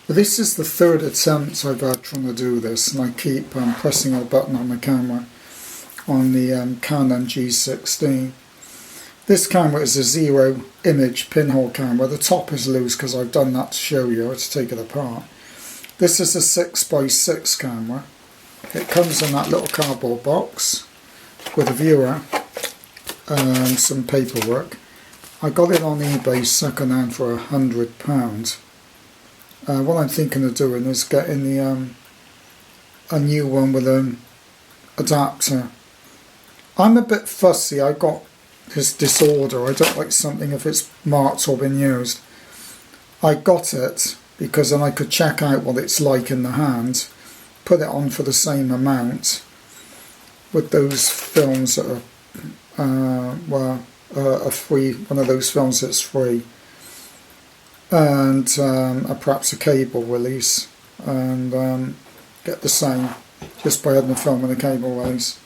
This is the third attempt I've had trying to do this, and I keep pressing a button on my camera on the Canon G16. This camera is a zero image pinhole camera. The top is loose because I've done that to show you, to take it apart. This is a 6x6 camera. It comes in that little cardboard box with a viewer and some paperwork. I got it on eBay second hand for £100. What I'm thinking of doing is getting the a new one with an adapter. I'm a bit fussy. I got this disorder. I don't like something if it's marked or been used. I got it because then I could check out what it's like in the hand, put it on for the same amount with those films that are free, one of those films that's free, and perhaps a cable release, and get the same just by adding the film and a cable release.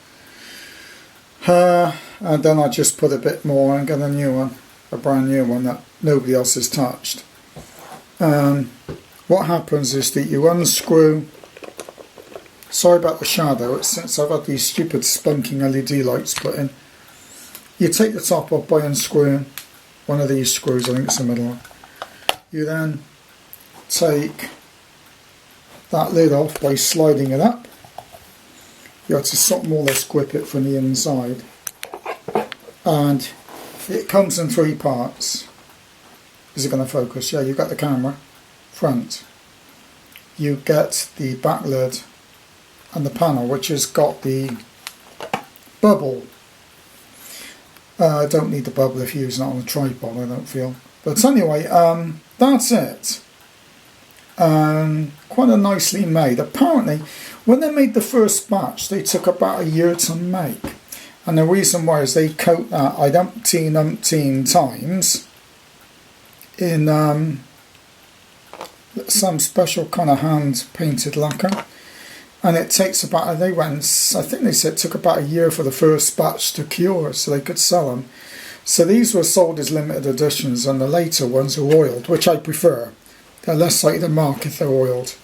And then I just put a bit more and get a new one, a brand new one that nobody else has touched. What happens is that you unscrew, sorry about the shadow, since I've had these stupid spunking LED lights put in. You take the top off by unscrewing one of these screws, I think it's the middle one. You then take that lid off by sliding it up. You have to sort of more or less grip it from the inside, and it comes in three parts. Is it going to focus? Yeah, you've got the camera front, you get the back lid and the panel, which has got the bubble. I don't need the bubble if you're using it on a tripod, I don't feel. But anyway, that's it. Quite a nicely made. Apparently, when they made the first batch, they took about a year to make. And the reason why is they coat that umpteen times in some special kind of hand painted lacquer. And it takes about, I think they said it took about a year for the first batch to cure so they could sell them. So these were sold as limited editions, and the later ones are oiled, which I prefer. They're less likely to mark if they're oiled.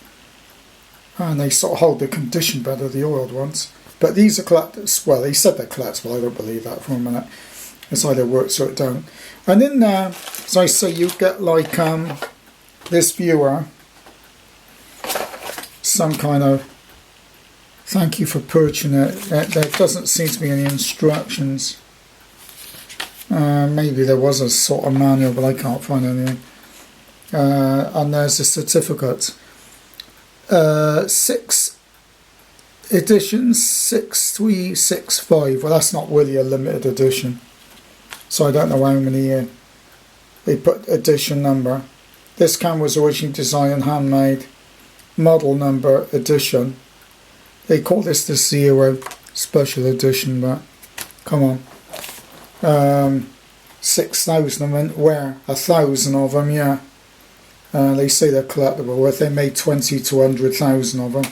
And they sort of hold the condition better, the oiled ones. But these are collectors. Well, they said they're collectible. I don't believe that for a minute. It's either works or it don't. And in there, as I say, you get like this viewer, some kind of thank you for purchasing it. There doesn't seem to be any instructions. Maybe there was a sort of manual, but I can't find anything. And there's a certificate. 6 editions, 6365. Well, that's not really a limited edition, so I don't know how many they put edition number. This camera was originally designed and handmade. Model number edition. They call this the Zero Special Edition, but come on. 6,000 of them, where 1,000 of them, yeah. They say they're collectible. If they made 20 to 100,000 of them,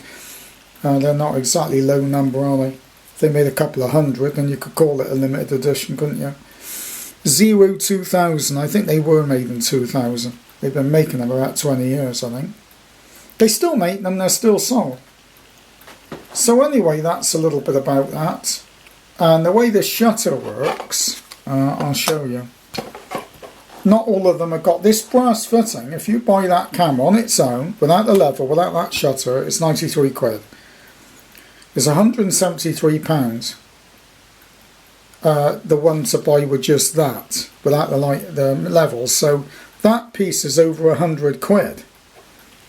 they're not exactly low number, are they? If they made a couple of hundred, then you could call it a limited edition, couldn't you? 2000, I think they were made in 2000. They've been making them about 20 years, I think. They still make them, they're still sold. So anyway, that's a little bit about that. And the way the shutter works, I'll show you. Not all of them have got this brass fitting. If you buy that camera on its own, without the level, without that shutter, it's 93 quid. It's £173. The one to buy with just that, without the levels. So that piece is over 100 quid.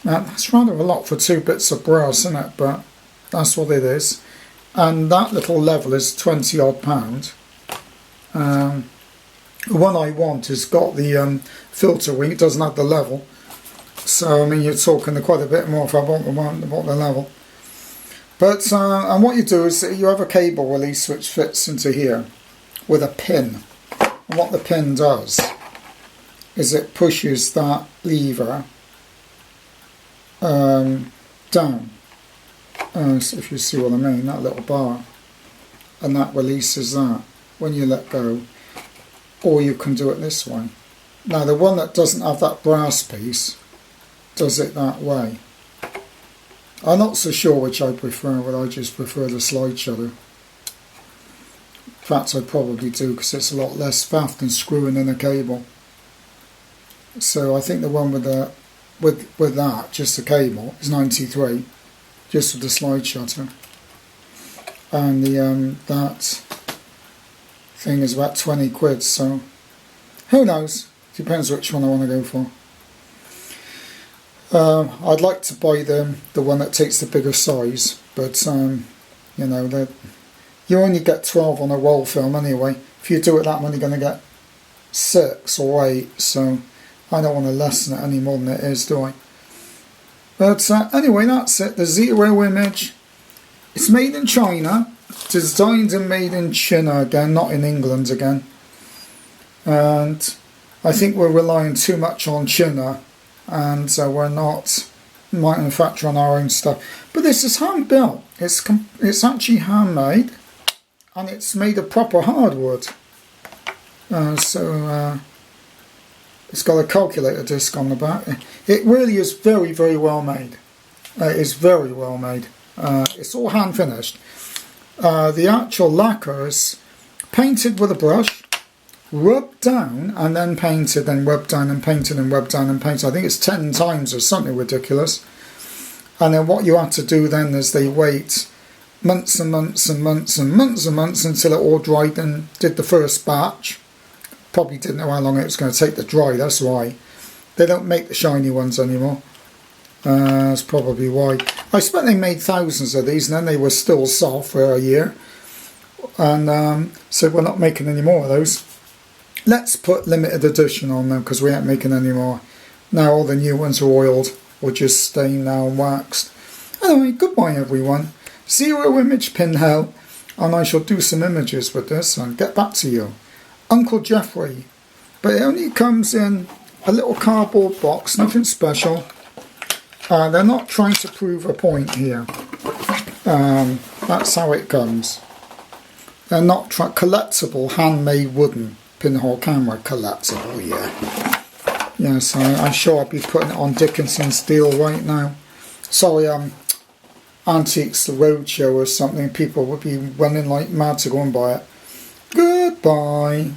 Now, that's rather a lot for 2 bits of brass, isn't it? But that's what it is. And that little level is 20 odd pound. The one I want has got the filter ring. It doesn't have the level. So, I mean, you're talking quite a bit more if I want the level. But, and what you do is you have a cable release which fits into here with a pin. And what the pin does is it pushes that lever down. So if you see what I mean, that little bar. And that releases that when you let go. Or you can do it this way. Now the one that doesn't have that brass piece, does it that way. I'm not so sure which I prefer, but I just prefer the slide shutter. In fact, I probably do, because it's a lot less faff than screwing in a cable. So I think the one with that, just the cable, is 93, just with the slide shutter. And the that thing is about 20 quid, so who knows? Depends which one I want to go for. I'd like to buy the one that takes the bigger size, but you know, you only get 12 on a roll film anyway. If you do it that one, you're going to get 6 or 8, so I don't want to lessen it any more than it is, do I? But anyway, that's it. The Zero image. It's made in China, designed and made in China again, not in England again. And I think we're relying too much on China, and we're not manufacturing our own stuff. But this is hand built. It's actually handmade, and it's made of proper hardwood. So it's got a calculator disc on the back. It really is very, very well made. It is very well made. It's all hand finished. The actual lacquer is painted with a brush, rubbed down and then painted, then rubbed down and painted and rubbed down and painted. I think it's 10 times or something ridiculous. And then what you have to do then is they wait months and months and months and months and months until it all dried and did the first batch. Probably didn't know how long it was going to take to dry, that's why. They don't make the shiny ones anymore. That's probably why. I expect they made thousands of these and then they were still soft for a year. And so we're not making any more of those. Let's put limited edition on them because we ain't making any more. Now all the new ones are oiled or just stained now and waxed. Anyway, goodbye everyone. Zero image pinhole, and I shall do some images with this and get back to you. Uncle Jeffrey. But it only comes in a little cardboard box, nothing special. They're not trying to prove a point here. That's how it comes. They're not collectible, handmade wooden pinhole camera. Collectible, yeah. Yes, I'm sure I'll be putting it on Dickinson's deal right now. Sorry, Antiques the Roadshow or something. People would be running like mad to go and buy it. Goodbye.